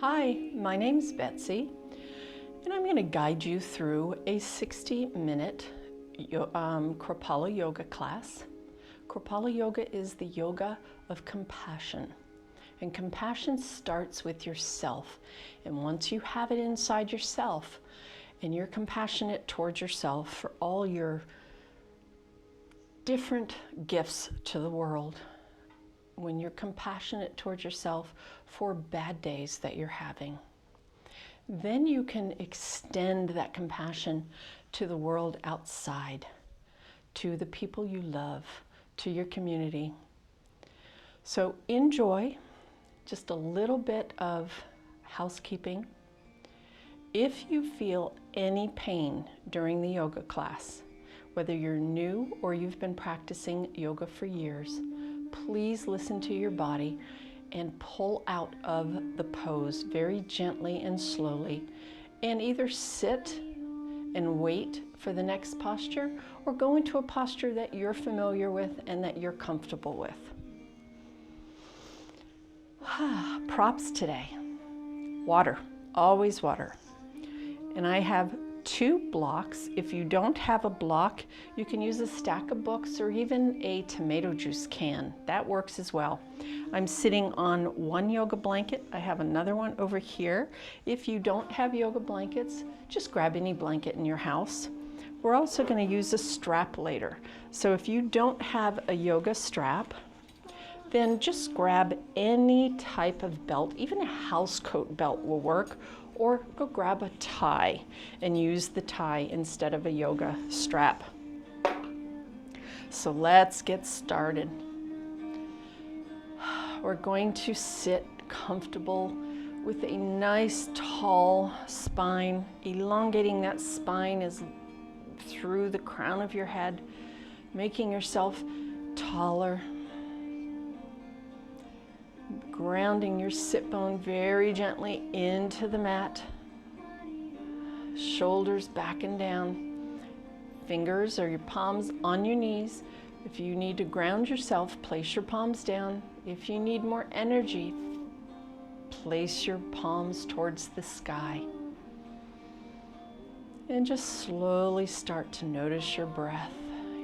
Hi, my name's Betsy, and I'm going to guide you through a 60-minute Kripalu Yoga class. Kripalu Yoga is the yoga of compassion, and compassion starts with yourself. And once you have it inside yourself, and you're compassionate towards yourself for all your different gifts to the world, when you're compassionate towards yourself for bad days that you're having, then you can extend that compassion to the world outside, to the people you love, to your community. So enjoy just a little bit of housekeeping. If you feel any pain during the yoga class, whether you're new or you've been practicing yoga for years, please listen to your body and pull out of the pose very gently and slowly, and either sit and wait for the next posture or go into a posture that you're familiar with and that you're comfortable with. Props today. Water, always water. And I have 2 blocks. If you don't have a block, you can use a stack of books or even a tomato juice can. That works as well. I'm sitting on 1 yoga blanket. I have another one over here. If you don't have yoga blankets, just grab any blanket in your house. We're also going to use a strap later. So if you don't have a yoga strap, then just grab any type of belt. Even a house coat belt will work, or go grab a tie and use the tie instead of a yoga strap. So let's get started. We're going to sit comfortable with a nice tall spine. Elongating that spine is through the crown of your head, making yourself taller. Grounding your sit bone very gently into the mat. Shoulders back and down. Fingers or your palms on your knees. If you need to ground yourself, place your palms down. If you need more energy, place your palms towards the sky. And just slowly start to notice your breath,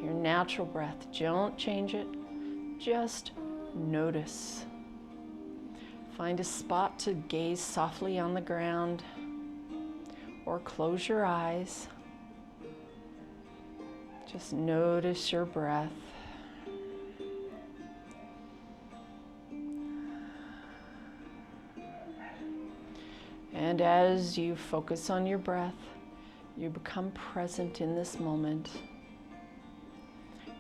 your natural breath. Don't change it, just notice. Find a spot to gaze softly on the ground or close your eyes. Just notice your breath. And as you focus on your breath, you become present in this moment.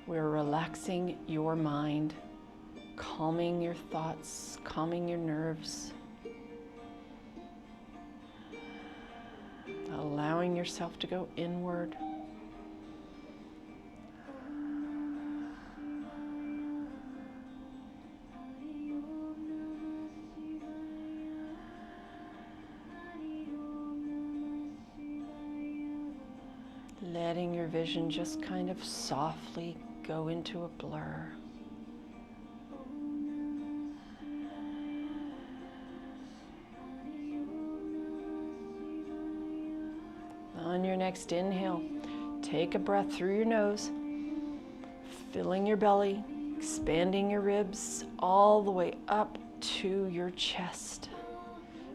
We're relaxing your mind, calming your thoughts, calming your nerves, allowing yourself to go inward. Letting your vision just kind of softly go into a blur. On your next inhale, take a breath through your nose, filling your belly, expanding your ribs all the way up to your chest.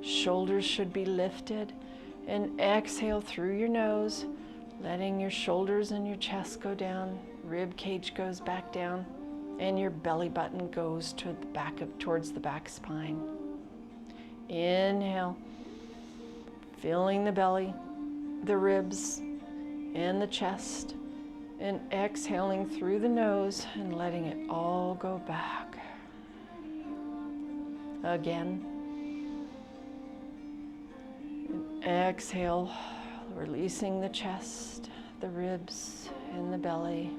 Shoulders should be lifted, and exhale through your nose, letting your shoulders and your chest go down, rib cage goes back down, and your belly button goes to the back towards the back spine. Inhale, filling the belly, the ribs, and the chest, and exhaling through the nose and letting it all go back. Again. And exhale, releasing the chest, the ribs, and the belly.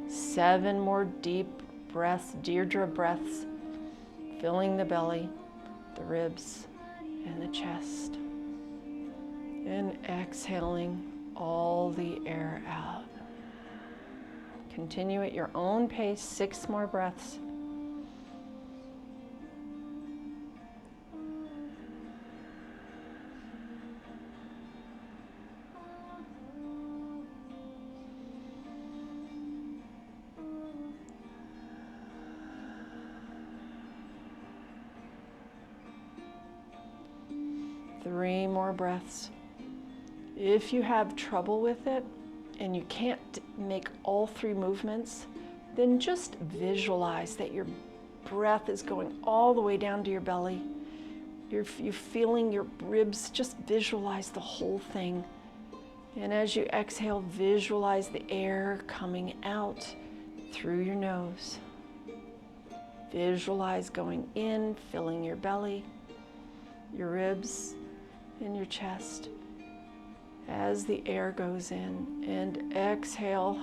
7 more deep breaths, Deirdre breaths, filling the belly, the ribs, and the chest. And exhaling all the air out. Continue at your own pace, 6 more breaths. 3 more breaths. If you have trouble with it and you can't make all 3 movements, then just visualize that your breath is going all the way down to your belly. You're feeling your ribs, just visualize the whole thing. And as you exhale, visualize the air coming out through your nose. Visualize going in, filling your belly, your ribs, and your chest. As the air goes in, and exhale,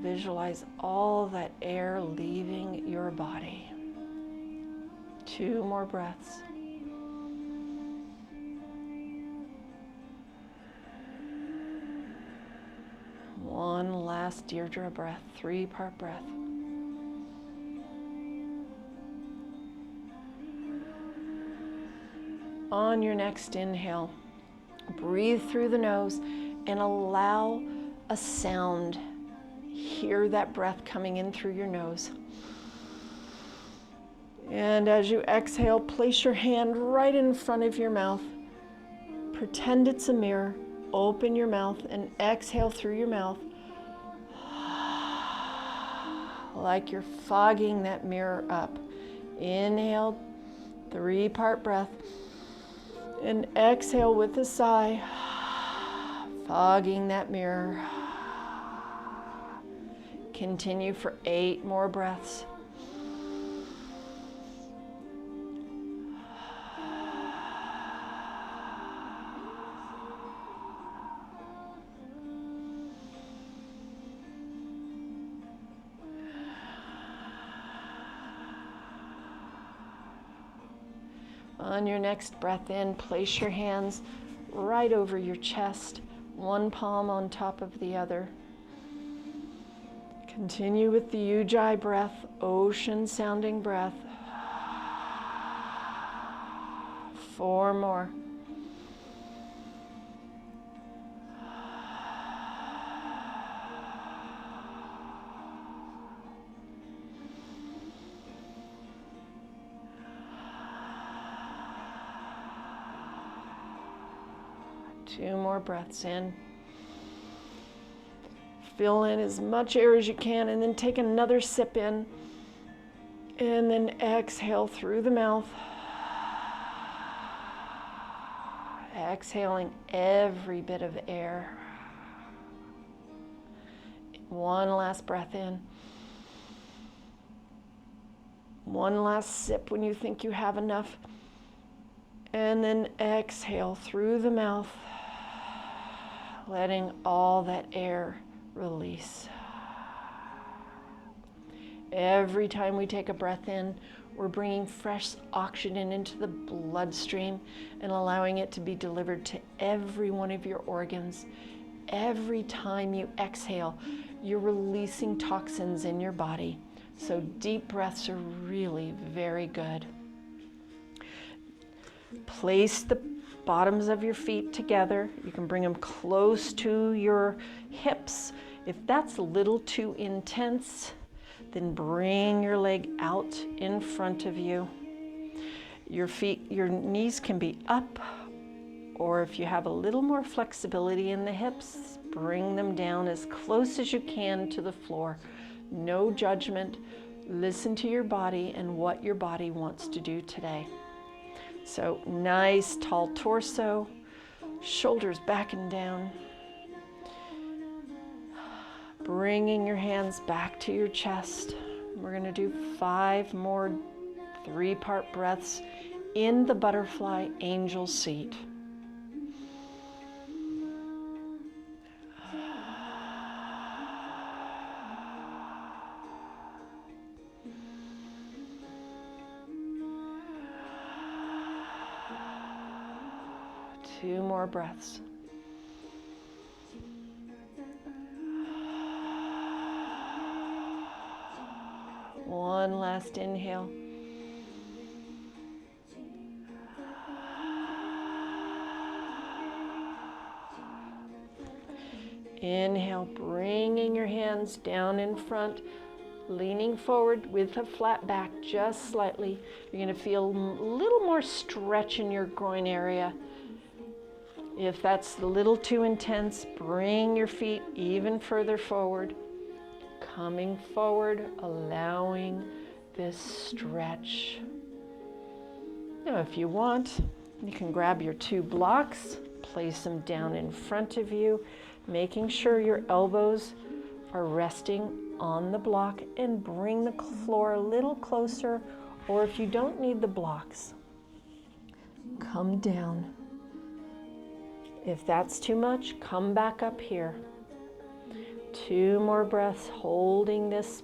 visualize all that air leaving your body. 2 more breaths. One last Deirdre breath, 3-part breath. On your next inhale, breathe through the nose and allow a sound. Hear that breath coming in through your nose. And as you exhale, place your hand right in front of your mouth. Pretend it's a mirror. Open your mouth and exhale through your mouth. Like you're fogging that mirror up. Inhale, 3-part breath. And exhale with a sigh, fogging that mirror. Continue for 8 more breaths. On your next breath in, place your hands right over your chest, one palm on top of the other. Continue with the Ujjayi breath, ocean sounding breath. 4 more. Two more breaths in. Fill in as much air as you can and then take another sip in. And then exhale through the mouth. Exhaling every bit of air. One last breath in. One last sip when you think you have enough. And then exhale through the mouth, letting all that air release. Every time we take a breath in, we're bringing fresh oxygen into the bloodstream and allowing it to be delivered to every one of your organs. Every time you exhale, you're releasing toxins in your body. So deep breaths are really very good. Place the bottoms of your feet together. You can bring them close to your hips. If that's a little too intense, then bring your leg out in front of you. Your knees can be up, or if you have a little more flexibility in the hips, bring them down as close as you can to the floor. No judgment. Listen to your body and what your body wants to do today. So nice tall torso, shoulders back and down. Bringing your hands back to your chest. We're going to do 5 more 3-part breaths in the butterfly angel seat. Two more breaths. One last inhale. Inhale, bringing your hands down in front, leaning forward with a flat back just slightly. You're going to feel a little more stretch in your groin area. If that's a little too intense, bring your feet even further forward. Coming forward, allowing this stretch. Now, if you want, you can grab your 2 blocks, place them down in front of you, making sure your elbows are resting on the block, and bring the floor a little closer, or if you don't need the blocks, come down. If that's too much, come back up here. 2 more breaths, holding this.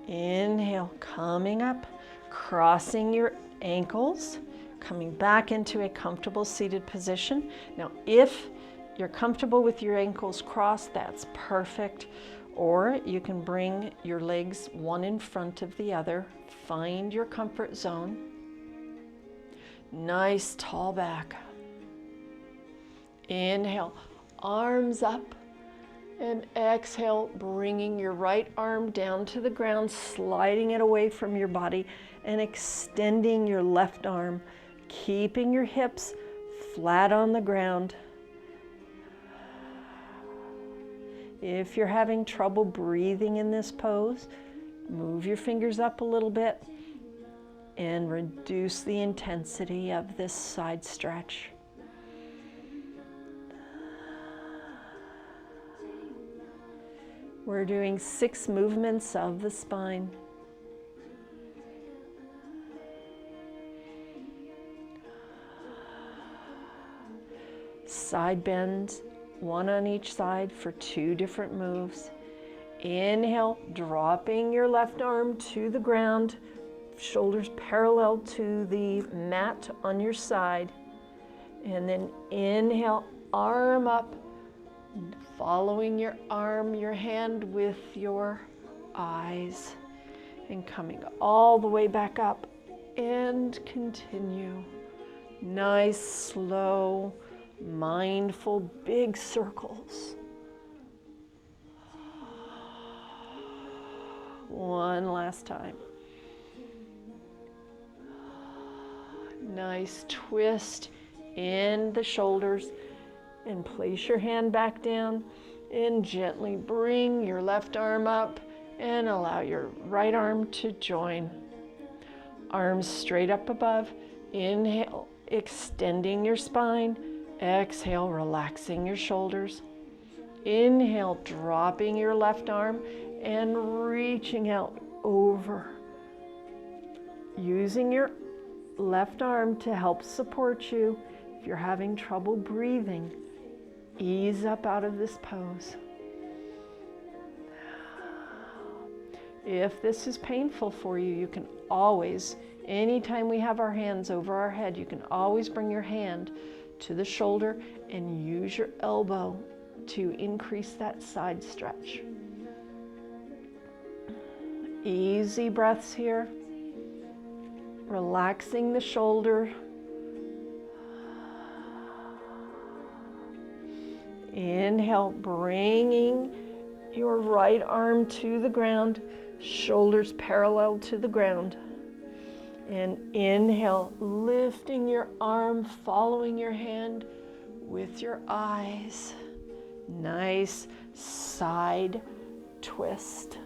Inhale, coming up, crossing your ankles, coming back into a comfortable seated position. Now, if you're comfortable with your ankles crossed, that's perfect. Or you can bring your legs one in front of the other. Find your comfort zone. Nice tall back. Inhale, arms up. And exhale, bringing your right arm down to the ground, sliding it away from your body, and extending your left arm, keeping your hips flat on the ground. If you're having trouble breathing in this pose, move your fingers up a little bit and reduce the intensity of this side stretch. We're doing 6 movements of the spine. Side bends, 1 on each side for 2 different moves. Inhale, dropping your left arm to the ground, shoulders parallel to the mat on your side. And then inhale, arm up, following your arm, your hand with your eyes, and coming all the way back up, and continue. Nice, slow, mindful, big circles. 1 last time. Nice twist in the shoulders, and place your hand back down and gently bring your left arm up and allow your right arm to join. Arms straight up above. Inhale, extending your spine. Exhale, relaxing your shoulders. Inhale, dropping your left arm and reaching out over. Using your left arm to help support you. If you're having trouble breathing, ease up out of this pose. If this is painful for you, you can always, anytime we have our hands over our head, you can always bring your hand to the shoulder and use your elbow to increase that side stretch. Easy breaths here. Relaxing the shoulder. Inhale, bringing your right arm to the ground, shoulders parallel to the ground. And inhale, lifting your arm, following your hand with your eyes. Nice side twist.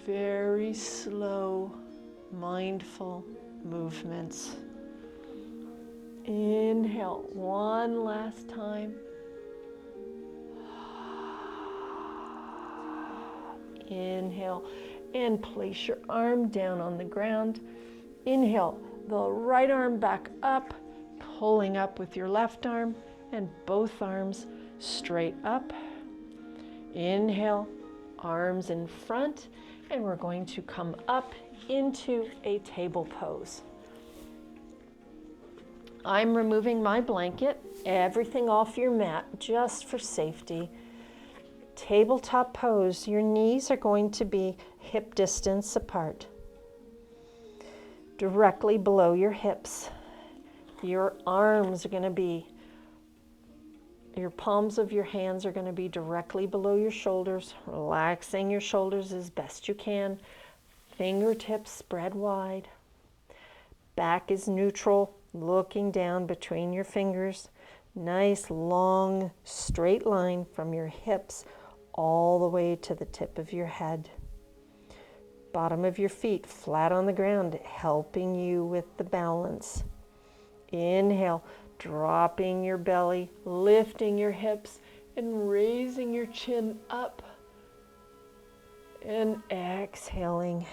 Very slow, mindful movements. Inhale, 1 last time. Inhale, and place your arm down on the ground. Inhale, the right arm back up, pulling up with your left arm, and both arms straight up. Inhale, arms in front, and we're going to come up into a table pose. I'm removing my blanket, everything off your mat, just for safety. Tabletop pose, your knees are going to be hip distance apart, directly below your hips. Your arms are going to be Your palms of your hands are going to be directly below your shoulders, relaxing your shoulders as best you can. Fingertips spread wide. Back is neutral, looking down between your fingers. Nice, long, straight line from your hips all the way to the tip of your head. Bottom of your feet flat on the ground, helping you with the balance. Inhale, dropping your belly, lifting your hips, and raising your chin up. And exhaling,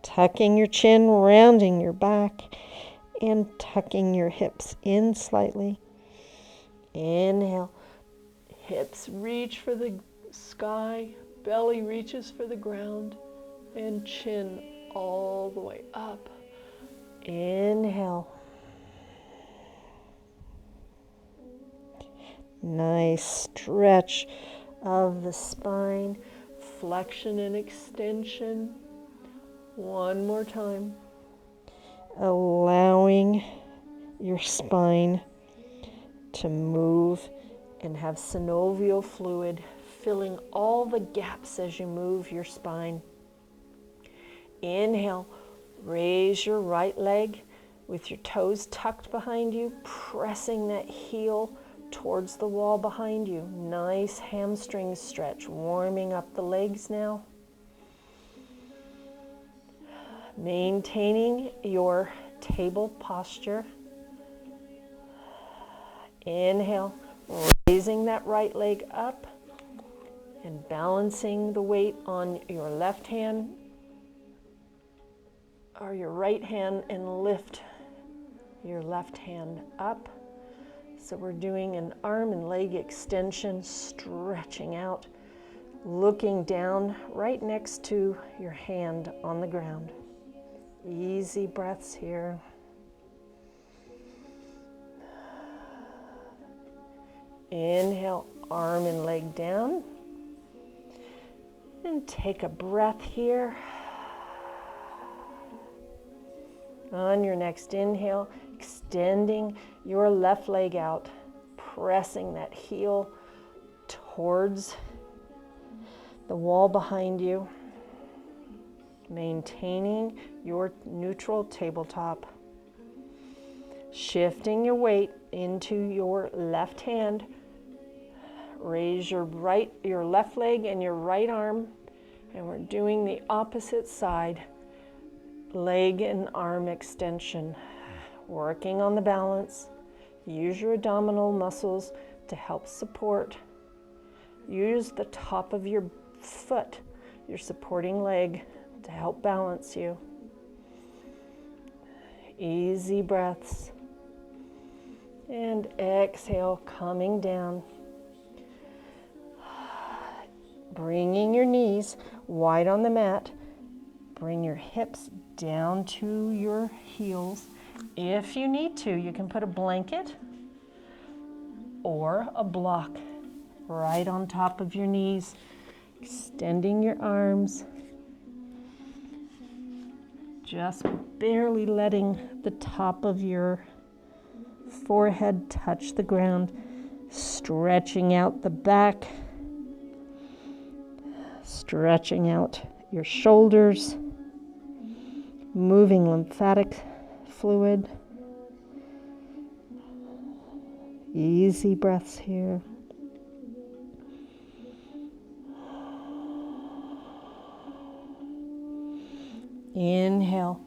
tucking your chin, rounding your back, and tucking your hips in slightly. Inhale, hips reach for the sky, belly reaches for the ground, and chin all the way up. Inhale. Nice stretch of the spine, flexion and extension. One more time. Allowing your spine to move and have synovial fluid filling all the gaps as you move your spine. Inhale, raise your right leg with your toes tucked behind you, pressing that heel towards the wall behind you. Nice hamstring stretch, warming up the legs now. Maintaining your table posture. Inhale, raising that right leg up and balancing the weight on your left hand or your right hand and lift your left hand up. So we're doing an arm and leg extension, stretching out, looking down right next to your hand on the ground. Easy breaths here. Inhale, arm and leg down. And take a breath here. On your next inhale, extending your left leg out, pressing that heel towards the wall behind you, maintaining your neutral tabletop. Shifting your weight into your left hand. Raise your left leg and your right arm, and we're doing the opposite side. Leg and arm extension. Working on the balance. Use your abdominal muscles to help support. Use the top of your foot, your supporting leg, to help balance you. Easy breaths. And exhale, coming down. Bringing your knees wide on the mat. Bring your hips down to your heels. If you need to, you can put a blanket or a block right on top of your knees, extending your arms, just barely letting the top of your forehead touch the ground, stretching out the back, stretching out your shoulders, moving lymphatic fluid. Easy breaths here. Inhale,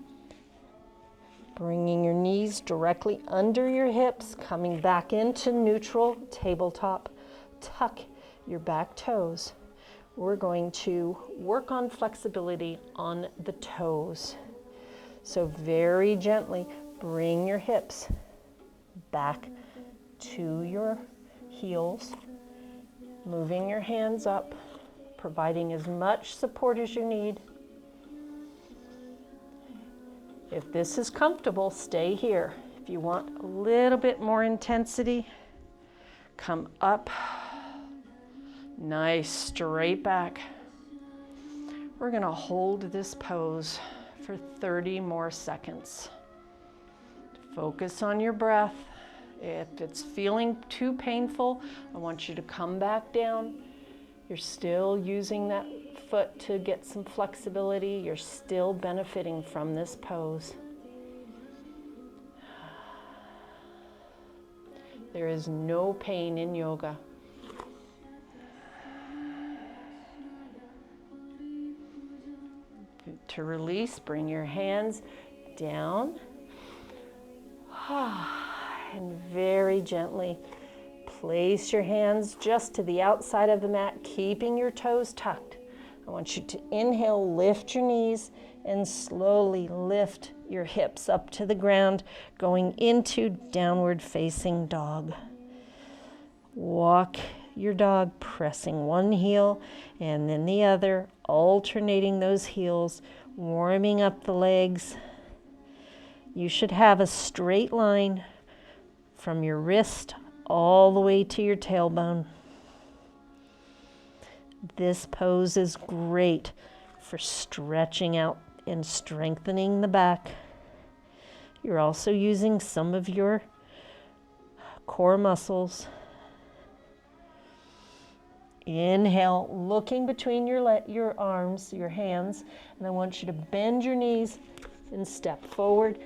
bringing your knees directly under your hips, coming back into neutral tabletop. Tuck your back toes. We're going to work on flexibility on the toes. So very gently bring your hips back to your heels, moving your hands up, providing as much support as you need. If this is comfortable, stay here. If you want a little bit more intensity, come up. Nice, straight back. We're going to hold this pose for 30 more seconds. Focus on your breath. If it's feeling too painful, I want you to come back down. You're still using that foot to get some flexibility. You're still benefiting from this pose. There is no pain in yoga. To release, bring your hands down. And very gently place your hands just to the outside of the mat, keeping your toes tucked. I want you to inhale, lift your knees, and slowly lift your hips up to the ground, going into downward facing dog. Walk your dog, pressing one heel and then the other, alternating those heels, warming up the legs. You should have a straight line from your wrist all the way to your tailbone. This pose is great for stretching out and strengthening the back. You're also using some of your core muscles. Inhale, looking between your arms, your hands, and I want you to bend your knees and step forward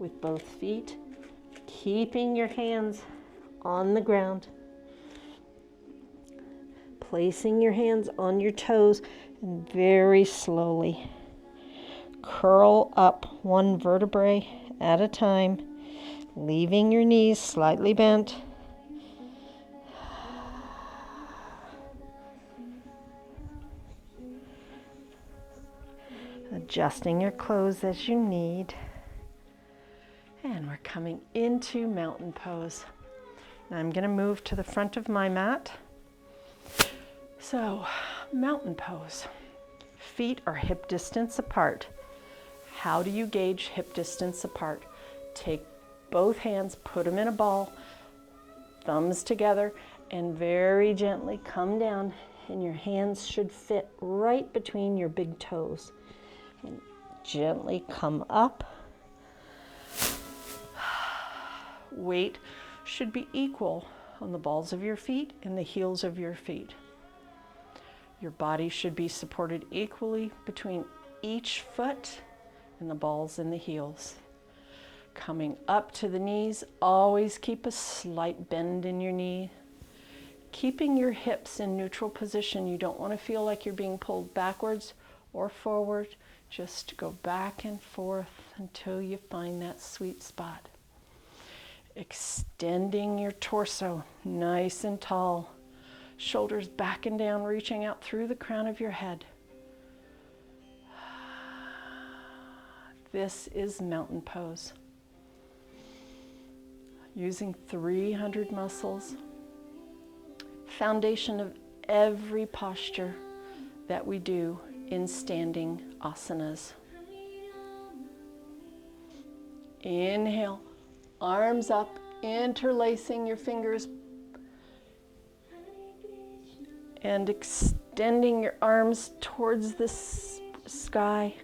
with both feet, keeping your hands on the ground. Placing your hands on your toes and very slowly curl up one vertebrae at a time, leaving your knees slightly bent. Adjusting your clothes as you need. And we're coming into mountain pose. Now I'm going to move to the front of my mat. So, mountain pose. Feet are hip distance apart. How do you gauge hip distance apart? Take both hands, put them in a ball, thumbs together, and very gently come down, and your hands should fit right between your big toes. And gently come up. Weight should be equal on the balls of your feet and the heels of your feet. Your body should be supported equally between each foot and the balls and the heels. Coming up to the knees, always keep a slight bend in your knee. Keeping your hips in neutral position. You don't want to feel like you're being pulled backwards or forward. Just go back and forth until you find that sweet spot. Extending your torso nice and tall. Shoulders back and down, reaching out through the crown of your head. This is mountain pose. Using 300 muscles. Foundation of every posture that we do in standing asanas. Inhale, arms up, interlacing your fingers and extending your arms towards the sky.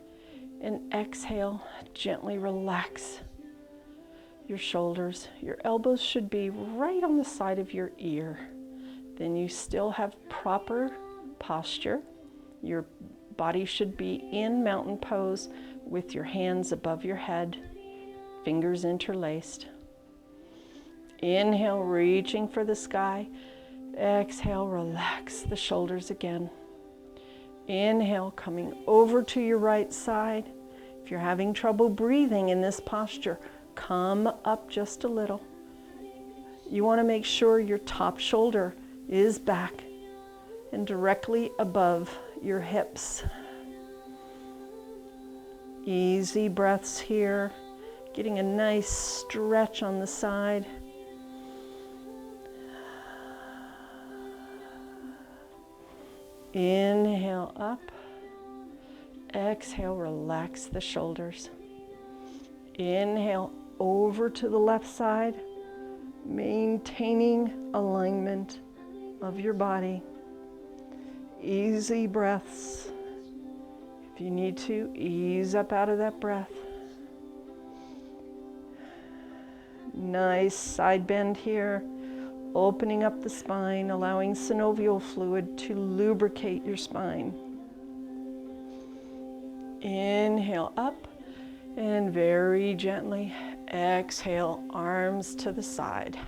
And exhale, gently relax your shoulders. Your elbows should be right on the side of your ear. Then you still have proper posture. Your body should be in mountain pose with your hands above your head, fingers interlaced. Inhale, reaching for the sky. Exhale, relax the shoulders again. Inhale, coming over to your right side. If you're having trouble breathing in this posture, come up just a little. You want to make sure your top shoulder is back and directly above your hips. Easy breaths here, getting a nice stretch on the side. Inhale up. Exhale, relax the shoulders. Inhale over to the left side, maintaining alignment of your body. Easy breaths. If you need to, ease up out of that breath. Nice side bend here, opening up the spine, allowing synovial fluid to lubricate your spine. Inhale up, and very gently exhale, arms to the side.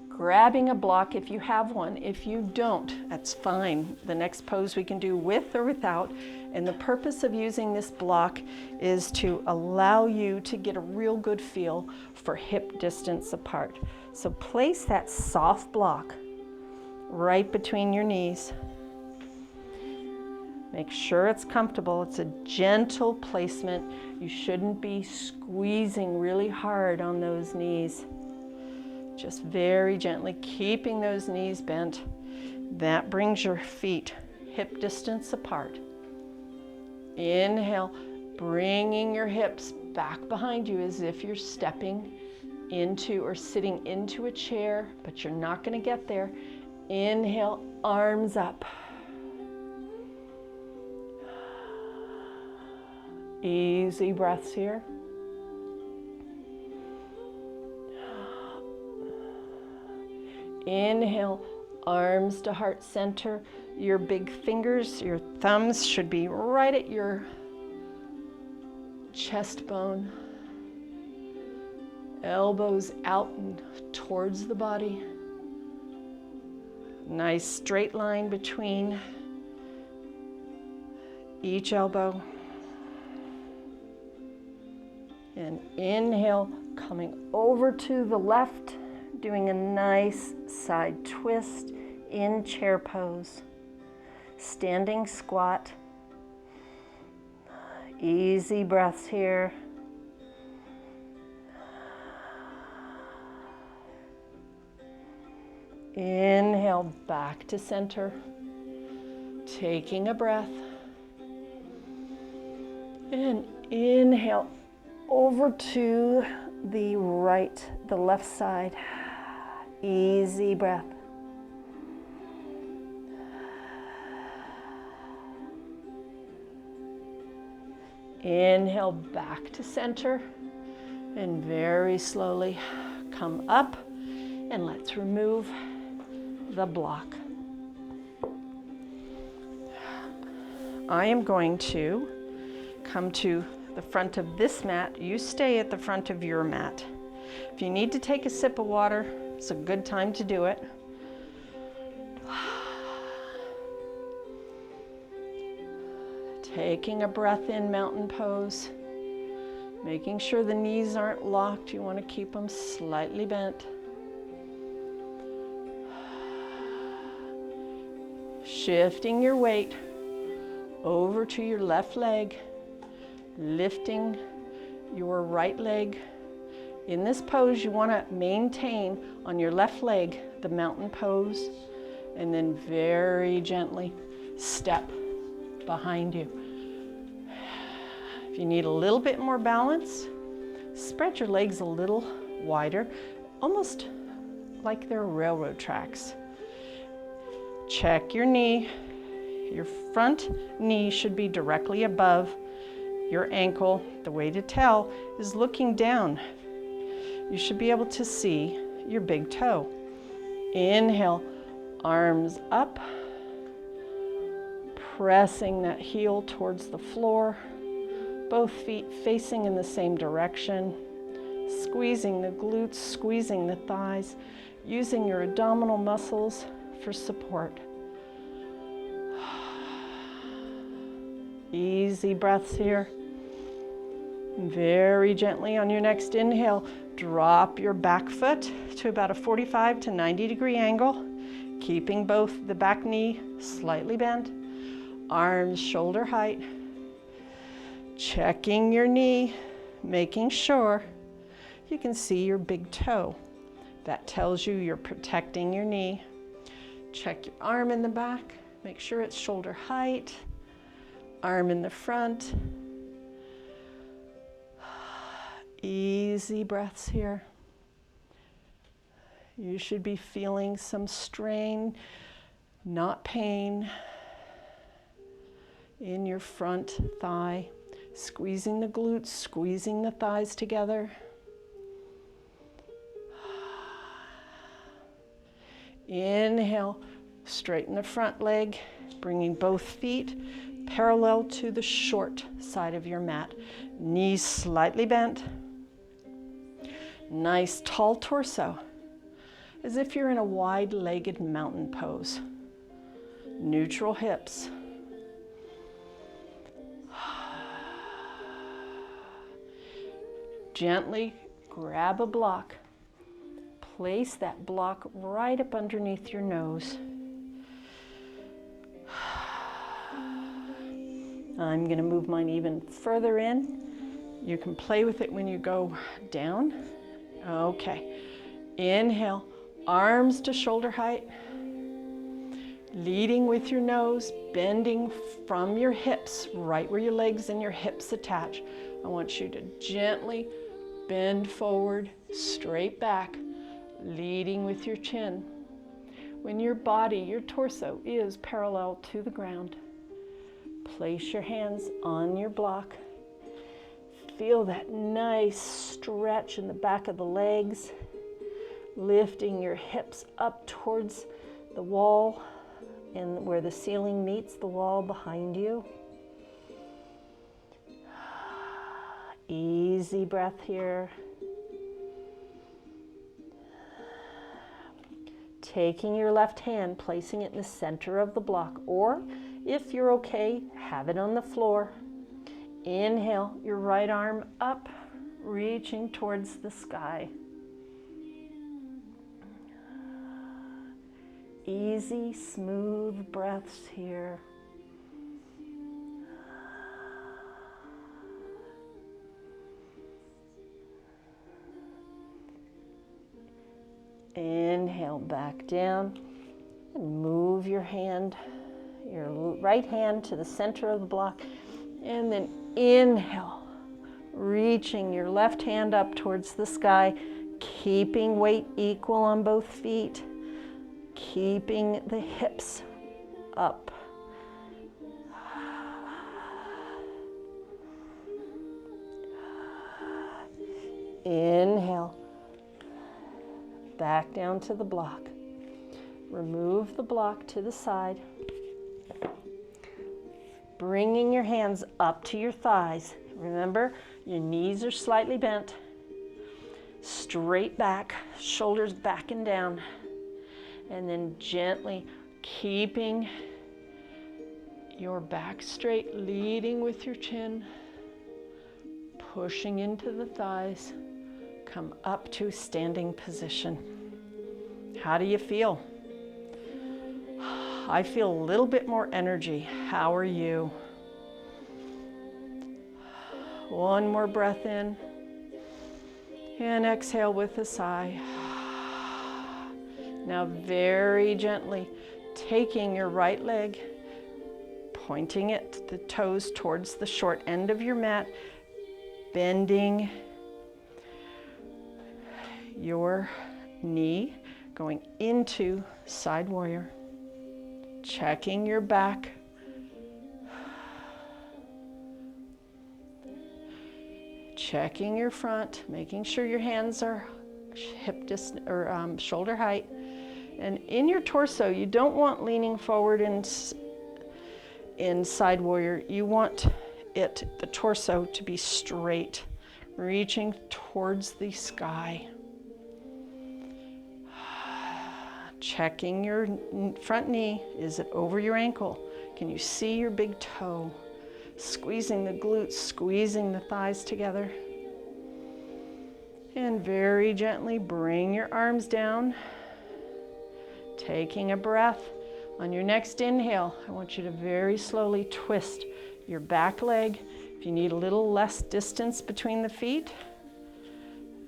Grabbing a block if you have one. If you don't, that's fine. The next pose we can do with or without. And the purpose of using this block is to allow you to get a real good feel for hip distance apart. So place that soft block right between your knees. Make sure it's comfortable. It's a gentle placement. You shouldn't be squeezing really hard on those knees. Just very gently keeping those knees bent. That brings your feet hip distance apart. Inhale, bringing your hips back behind you as if you're stepping into or sitting into a chair, but you're not going to get there. Inhale, arms up. Easy breaths here. Inhale, arms to heart center. Your big fingers, your thumbs should be right at your chest bone. Elbows out and towards the body. Nice straight line between each elbow. And inhale, coming over to the left, doing a nice side twist in chair pose. Standing squat. Easy breaths here. Inhale, back to center. Taking a breath. And inhale, over to the right, the left side. Easy breath. Inhale, back to center. And very slowly come up. And let's remove the block. I am going to come to the front of this mat. You stay at the front of your mat. If you need to take a sip of water, it's a good time to do it. Taking a breath in, mountain pose. Making sure the knees aren't locked. You want to keep them slightly bent. Shifting your weight over to your left leg. Lifting your right leg. In this pose, you want to maintain on your left leg the mountain pose, and then very gently step behind you. If you need a little bit more balance, spread your legs a little wider, almost like they're railroad tracks. Check your knee. Your front knee should be directly above your ankle. The way to tell is looking down. You should be able to see your big toe. Inhale, arms up, pressing that heel towards the floor, both feet facing in the same direction, squeezing the glutes, squeezing the thighs, using your abdominal muscles for support. Easy breaths here. Very gently on your next inhale, drop your back foot to about a 45 to 90 degree angle, keeping both the back knee slightly bent, arms shoulder height. Checking your knee, making sure you can see your big toe. That tells you you're protecting your knee. Check your arm in the back, make sure it's shoulder height, arm in the front. Easy breaths here. You should be feeling some strain, not pain, in your front thigh. Squeezing the glutes, squeezing the thighs together. Inhale, straighten the front leg, bringing both feet parallel to the short side of your mat. Knees slightly bent. Nice tall torso, as if you're in a wide-legged mountain pose. Neutral hips. Gently grab a block. Place that block right up underneath your nose. I'm going to move mine even further in. You can play with it when you go down. Okay. Inhale, arms to shoulder height. Leading with your nose, bending from your hips, right where your legs and your hips attach. I want you to gently bend forward, straight back, leading with your chin. When your body, your torso is parallel to the ground, place your hands on your block. Feel that nice stretch in the back of the legs, lifting your hips up towards the wall and where the ceiling meets the wall behind you. Easy breath here. Taking your left hand, placing it in the center of the block, or if you're okay, have it on the floor. Inhale, your right arm up, reaching towards the sky. Easy, smooth breaths here. Inhale back down and move your hand, your right hand to the center of the block, and then inhale, reaching your left hand up towards the sky, keeping weight equal on both feet, keeping the hips up. Inhale. Back down to the block. Remove the block to the side. Bringing your hands up to your thighs. Remember, your knees are slightly bent. Straight back, shoulders back and down. And then gently keeping your back straight, leading with your chin. Pushing into the thighs. Come up to standing position. How do you feel? I feel a little bit more energy. How are you? One more breath in. And exhale with a sigh. Now very gently taking your right leg, pointing it, the toes towards the short end of your mat, bending your knee, going into side warrior, checking your back, checking your front, making sure your hands are hip distance or shoulder height, and in your torso you don't want leaning forward in side warrior. You want the torso to be straight, reaching towards the sky. Checking your front knee. Is it over your ankle? Can you see your big toe? Squeezing the glutes, squeezing the thighs together. And very gently bring your arms down. Taking a breath. On your next inhale, I want you to very slowly twist your back leg. If you need a little less distance between the feet,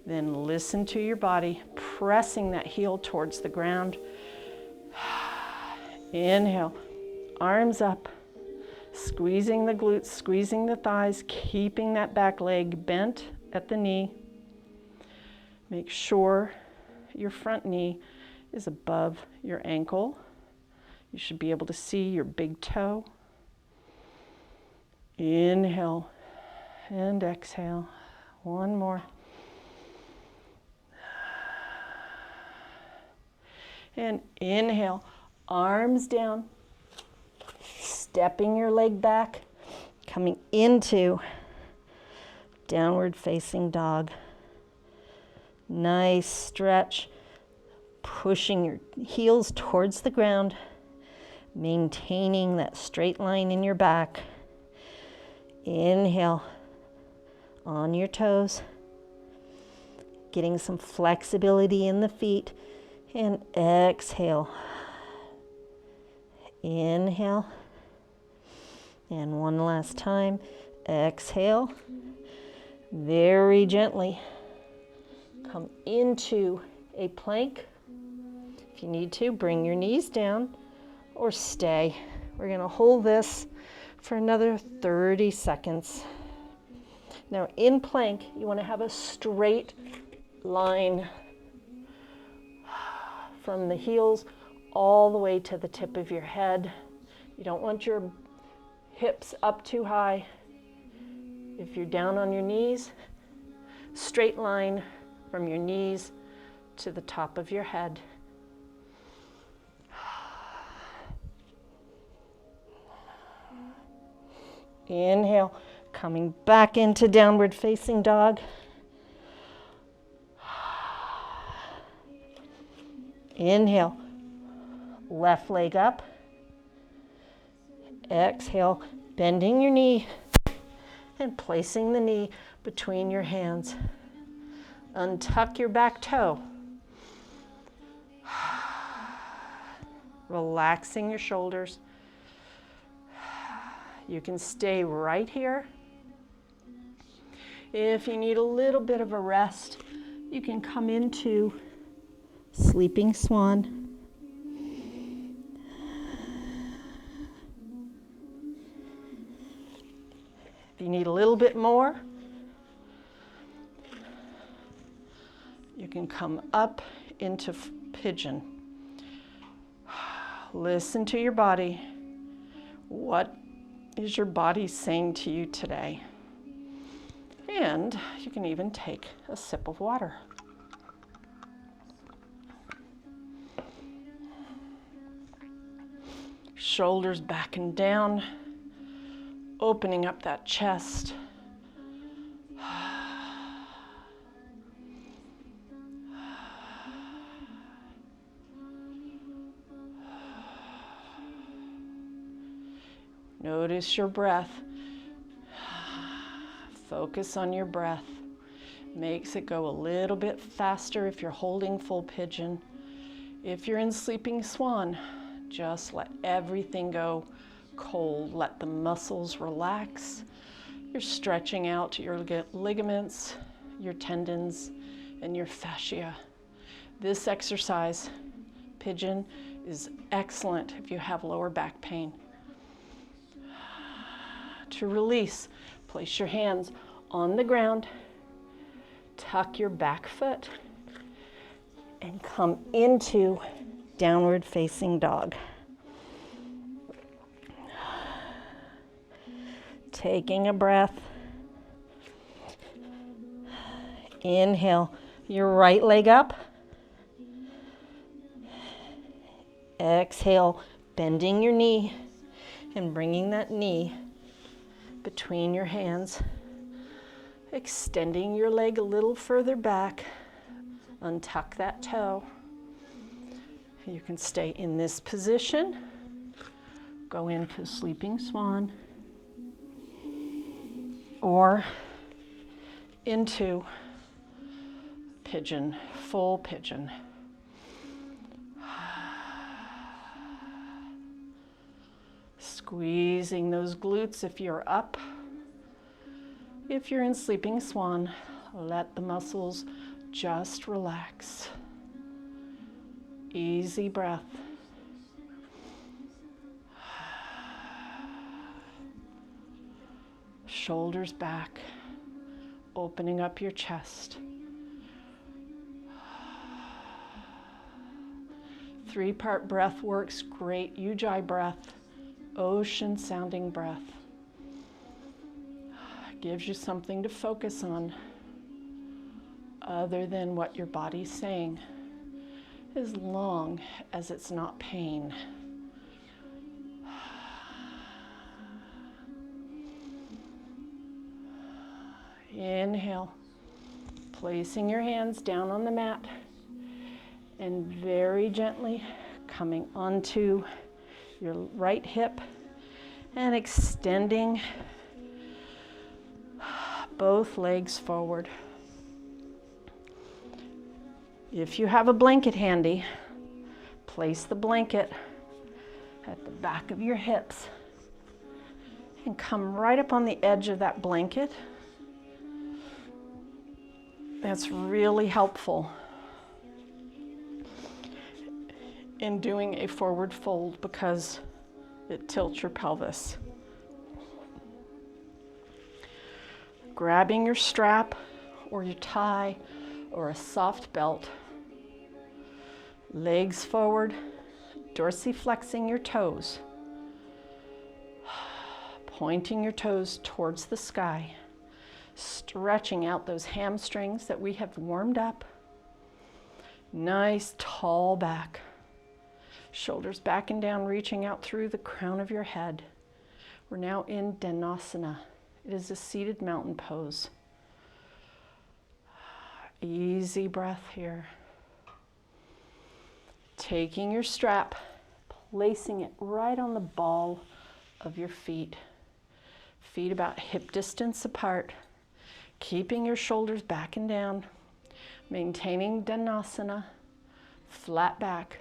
then listen to your body, pressing that heel towards the ground. Inhale, arms up, squeezing the glutes, squeezing the thighs, keeping that back leg bent at the knee. Make sure your front knee is above your ankle. You should be able to see your big toe. Inhale, And exhale. One more. And inhale, arms down, stepping your leg back, coming into downward facing dog. Nice stretch, pushing your heels towards the ground, maintaining that straight line in your back. Inhale, on your toes, getting some flexibility in the feet. And exhale. Inhale. And one last time. Exhale. Very gently come into a plank. If you need to, bring your knees down or stay. We're going to hold this for another 30 seconds. Now in plank, you want to have a straight line from the heels all the way to the tip of your head. You don't want your hips up too high. If you're down on your knees, straight line from your knees to the top of your head. Inhale, coming back into downward facing dog. Inhale, left leg up. Exhale, bending your knee and placing the knee between your hands. Untuck your back toe. Relaxing your shoulders. You can stay right here. If you need a little bit of a rest, you can come into sleeping swan. If you need a little bit more, you can come up into pigeon. Listen to your body. What is your body saying to you today? And you can even take a sip of water. Shoulders back and down, opening up that chest. Notice your breath. Focus on your breath. Makes it go a little bit faster if you're holding full pigeon. If you're in sleeping swan, just let everything go cold. Let the muscles relax. You're stretching out your ligaments, your tendons, and your fascia. This exercise, pigeon, is excellent if you have lower back pain. To release, place your hands on the ground, tuck your back foot, and come into downward facing dog. Taking a breath. Inhale, your right leg up. Exhale, bending your knee and bringing that knee between your hands. Extending your leg a little further back. Untuck that toe. You can stay in this position. Go into sleeping swan. Or into pigeon, full pigeon. Squeezing those glutes if you're up. If you're in sleeping swan, let the muscles just relax. Easy breath. Shoulders back, opening up your chest. 3-part breath works great. Ujjayi breath, ocean sounding breath. Gives you something to focus on other than what your body's saying, as long as it's not pain. Inhale, placing your hands down on the mat and very gently coming onto your right hip and extending both legs forward. If you have a blanket handy, place the blanket at the back of your hips and come right up on the edge of that blanket. That's really helpful in doing a forward fold because it tilts your pelvis. Grabbing your strap or your tie or a soft belt, legs forward, dorsiflexing your toes, pointing your toes towards the sky, stretching out those hamstrings that we have warmed up. Nice tall back. Shoulders back and down, reaching out through the crown of your head. We're now in Dhanasana. It is a seated mountain pose. Easy breath here. Taking your strap, placing it right on the ball of your feet. Feet about hip distance apart. Keeping your shoulders back and down. Maintaining Dhanasana, flat back.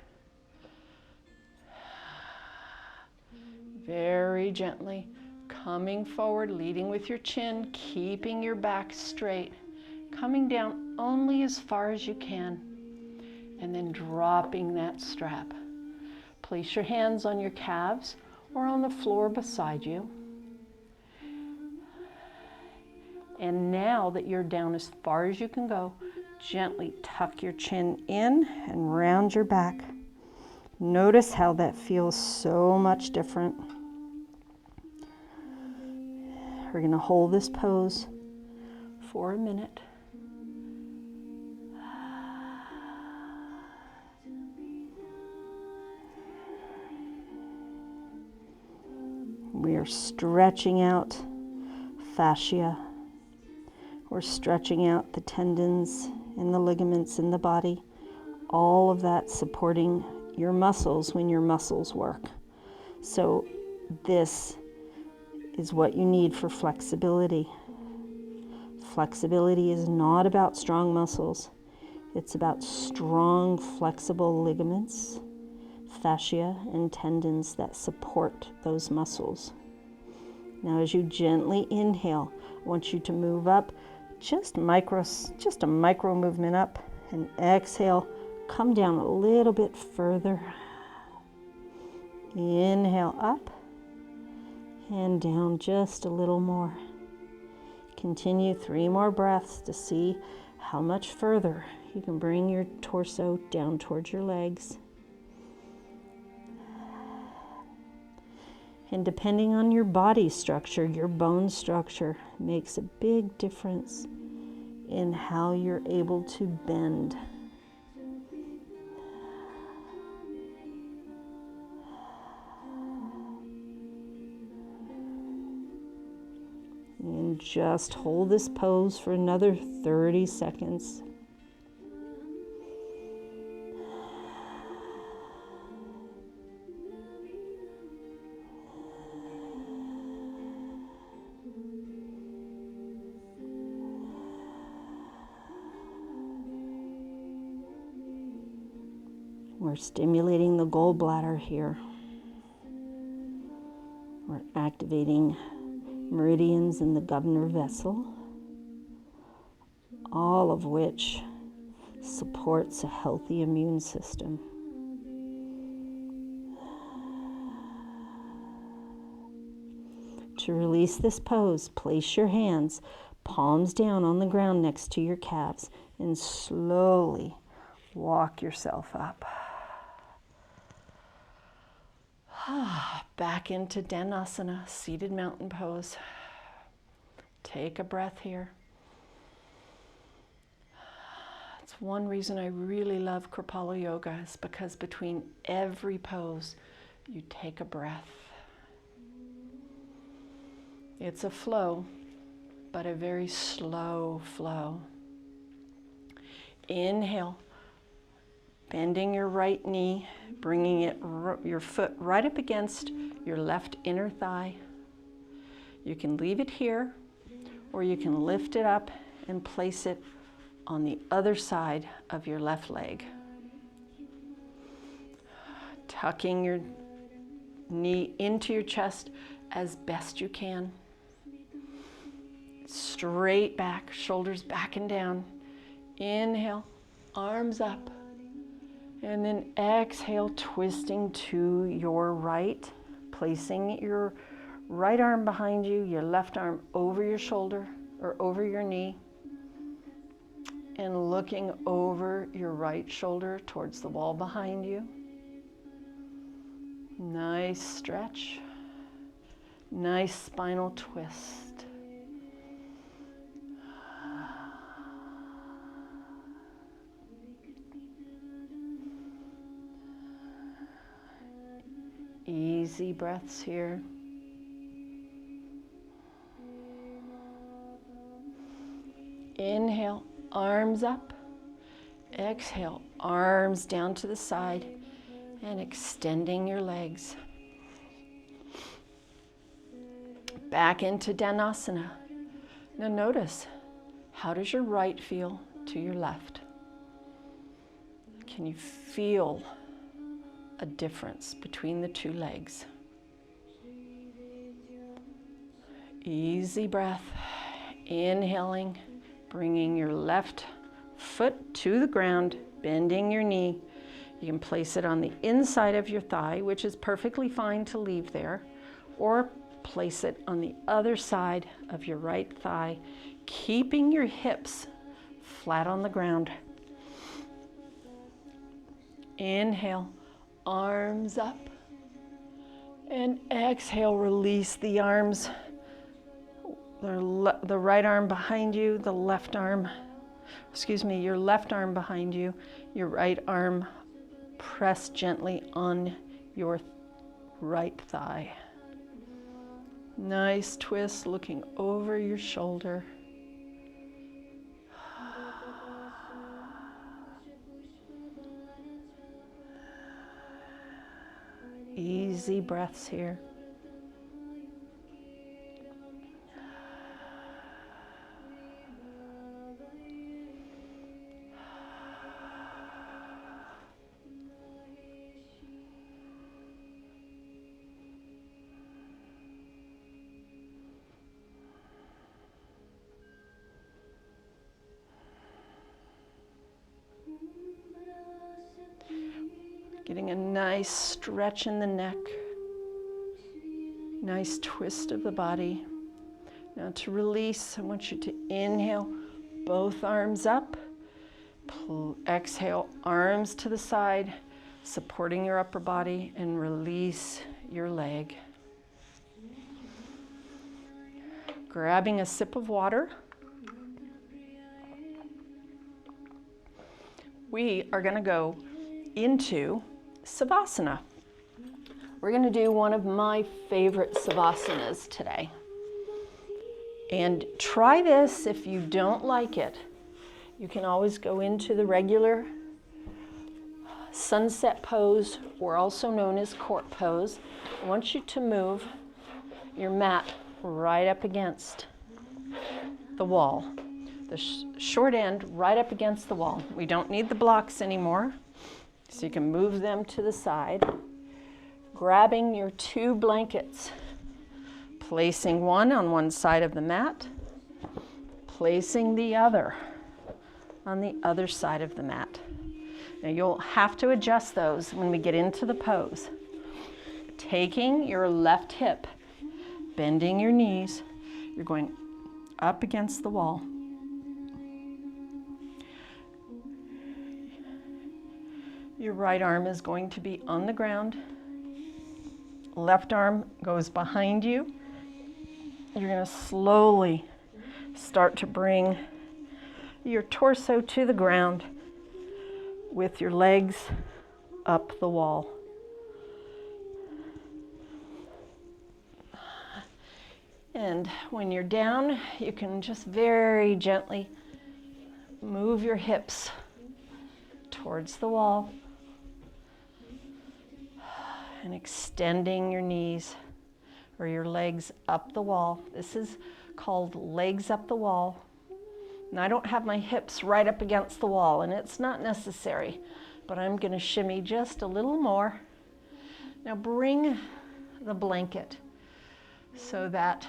Very gently coming forward, leading with your chin, keeping your back straight, coming down only as far as you can, and then dropping that strap. Place your hands on your calves or on the floor beside you. And now that you're down as far as you can go, gently tuck your chin in and round your back. Notice how that feels so much different. We're going to hold this pose for a minute. We are stretching out fascia. We're stretching out the tendons and the ligaments in the body. All of that supporting your muscles when your muscles work. So this is what you need for flexibility. Flexibility is not about strong muscles. It's about strong, flexible ligaments, fascia, and tendons that support those muscles. Now, as you gently inhale, I want you to move up, just a micro movement up, and exhale, come down a little bit further. Inhale up and down just a little more. Continue 3 more breaths to see how much further you can bring your torso down towards your legs. And depending on your body structure, your bone structure makes a big difference in how you're able to bend. And just hold this pose for another 30 seconds. We're stimulating the gallbladder here. We're activating meridians in the governor vessel, all of which supports a healthy immune system. To release this pose, place your hands palms down on the ground next to your calves and slowly walk yourself up. Back into Dhanasana, seated mountain pose. Take a breath here. It's one reason I really love Kripalu Yoga, is because between every pose, you take a breath. It's a flow, but a very slow flow. Inhale, bending your right knee, bringing your foot right up against your left inner thigh. You can leave it here, or you can lift it up and place it on the other side of your left leg. Tucking your knee into your chest as best you can. Straight back, shoulders back and down. Inhale, arms up. And then exhale, twisting to your right, placing your right arm behind you, your left arm over your shoulder or over your knee, and looking over your right shoulder towards the wall behind you. Nice stretch. Nice spinal twist. Easy breaths here. Inhale, arms up. Exhale, arms down to the side and extending your legs. Back into Dhanasana. Now notice, how does your right feel to your left? Can you feel a difference between the two legs? Easy breath. Inhaling, bringing your left foot to the ground, bending your knee. You can place it on the inside of your thigh, which is perfectly fine to leave there, or place it on the other side of your right thigh, keeping your hips flat on the ground. Inhale, arms up, and exhale, release the arms. The right arm behind you, your left arm behind you, your right arm press gently on your right thigh. Nice twist, looking over your shoulder. Easy breaths here. Getting a nice stretch in the neck, nice twist of the body. Now to release, I want you to inhale, both arms up. Exhale, arms to the side, supporting your upper body, and release your leg. Grabbing a sip of water. We are going to go into Savasana. We're going to do one of my favorite Savasanas today. And try this. If you don't like it, you can always go into the regular sunset pose, or also known as court pose. I want you to move your mat right up against the wall. The short end right up against the wall. We don't need the blocks anymore. So you can move them to the side, grabbing your two blankets, placing one on one side of the mat, placing the other on the other side of the mat. Now you'll have to adjust those when we get into the pose. Taking your left hip, bending your knees, you're going up against the wall. Your right arm is going to be on the ground. Left arm goes behind you. You're going to slowly Start to bring your torso to the ground with your legs up the wall. And when you're down, you can just very gently move your hips towards the wall and extending your knees or your legs up the wall. This is called legs up the wall. And I don't have my hips right up against the wall, and it's not necessary, but I'm going to shimmy just a little more. Now bring the blanket so that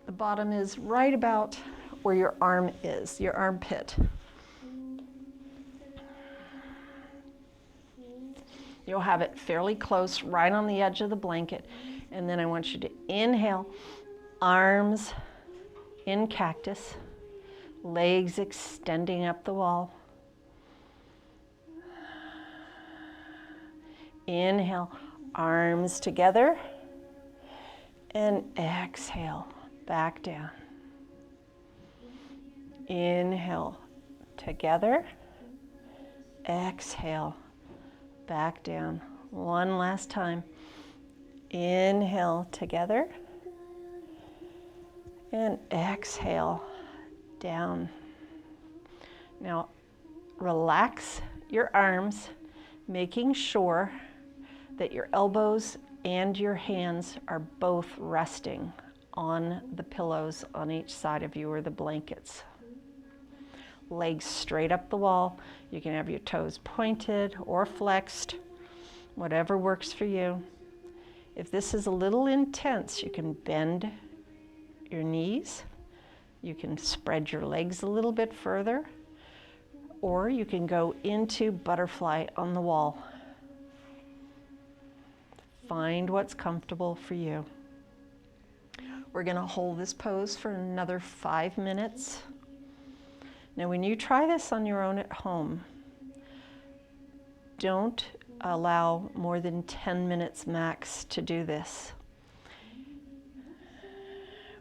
the bottom is right about where your arm is, your armpit. You'll have it fairly close, right on the edge of the blanket. And then I want you to inhale, arms in cactus, legs extending up the wall. Inhale, arms together, and exhale, back down. Inhale, together, exhale, back down. One last time. Inhale, together, and exhale, down. Now, relax your arms, making sure that your elbows and your hands are both resting on the pillows on each side of you or the blankets. Legs straight up the wall. You can have your toes pointed or flexed, whatever works for you. If this is a little intense, you can bend your knees. You can spread your legs a little bit further, or you can go into butterfly on the wall. Find what's comfortable for you. We're going to hold this pose for another 5 minutes. Now, when you try this on your own at home, don't allow more than 10 minutes max to do this.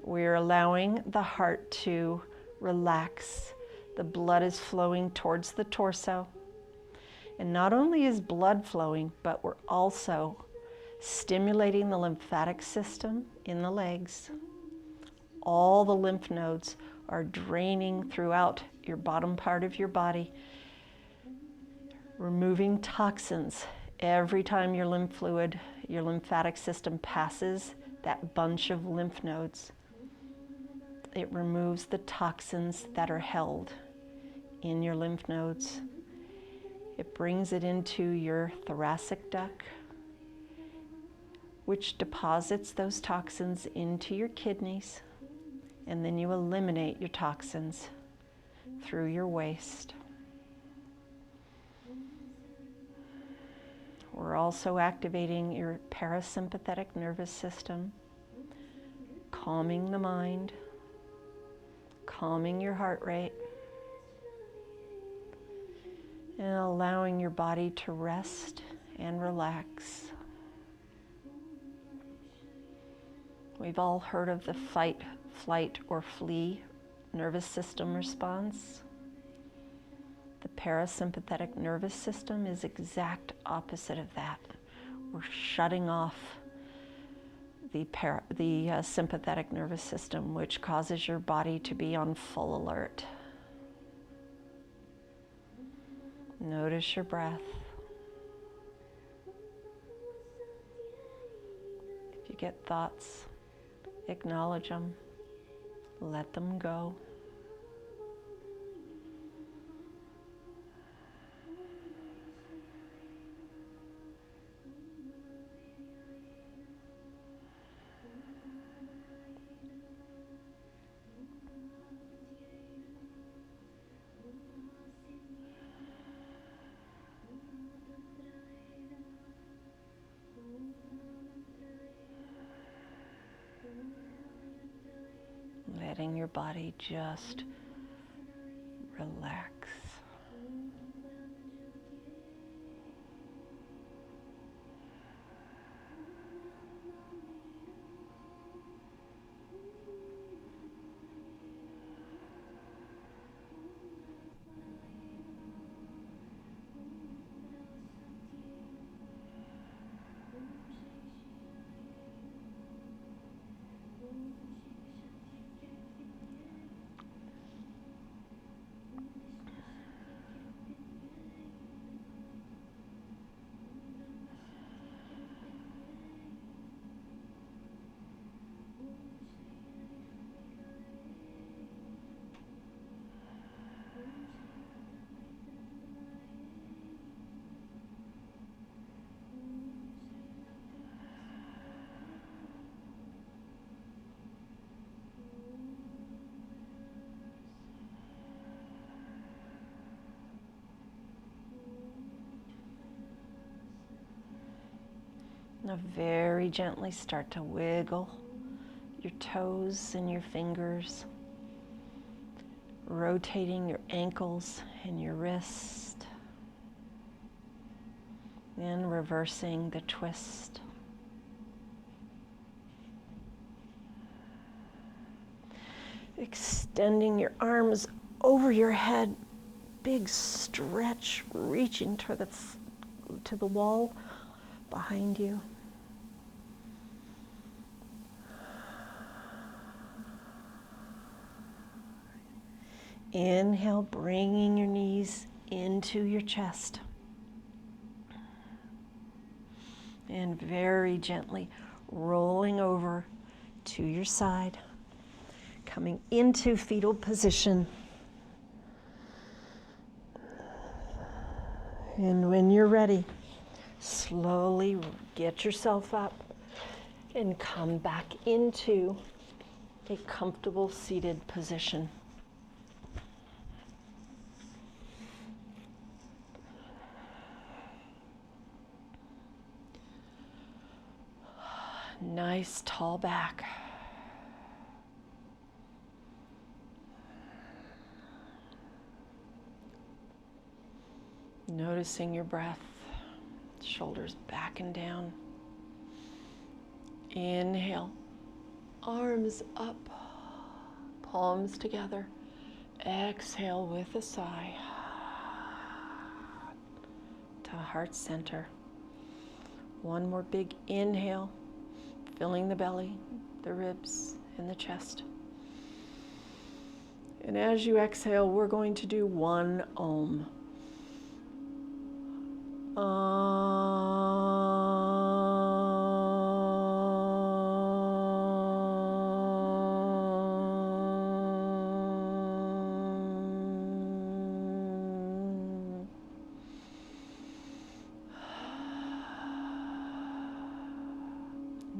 We're allowing the heart to relax. The blood is flowing towards the torso. And not only is blood flowing, but we're also stimulating the lymphatic system in the legs. All the lymph nodes are draining throughout your bottom part of your body, removing toxins. Every time your lymph fluid, your lymphatic system passes that bunch of lymph nodes, it removes the toxins that are held in your lymph nodes. It brings it into your thoracic duct, which deposits those toxins into your kidneys, and then you eliminate your toxins through your waste. We're also activating your parasympathetic nervous system, calming the mind, calming your heart rate, and allowing your body to rest and relax. We've all heard of the fight, flight, or flee nervous system response. The parasympathetic nervous system is exact opposite of that. We're shutting off the sympathetic nervous system, which causes your body to be on full alert. Notice your breath. If you get thoughts, acknowledge them, let them go. Letting your body just relax. Now very gently start to wiggle your toes and your fingers, rotating your ankles and your wrist, and reversing the twist. Extending your arms over your head, big stretch, reaching to the wall behind you. Inhale, bringing your knees into your chest. And very gently rolling over to your side, coming into fetal position. And when you're ready, slowly get yourself up and come back into a comfortable seated position. Nice tall back. Noticing your breath, shoulders back and down. Inhale, arms up, palms together. Exhale with a sigh to heart center. One more big inhale, filling the belly, the ribs, and the chest. And as you exhale, we're going to do one Om.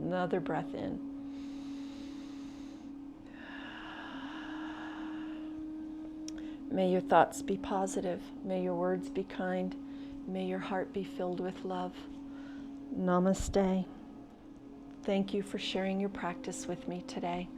Another breath in. May your thoughts be positive. May your words be kind. May your heart be filled with love. Namaste. Thank you for sharing your practice with me today.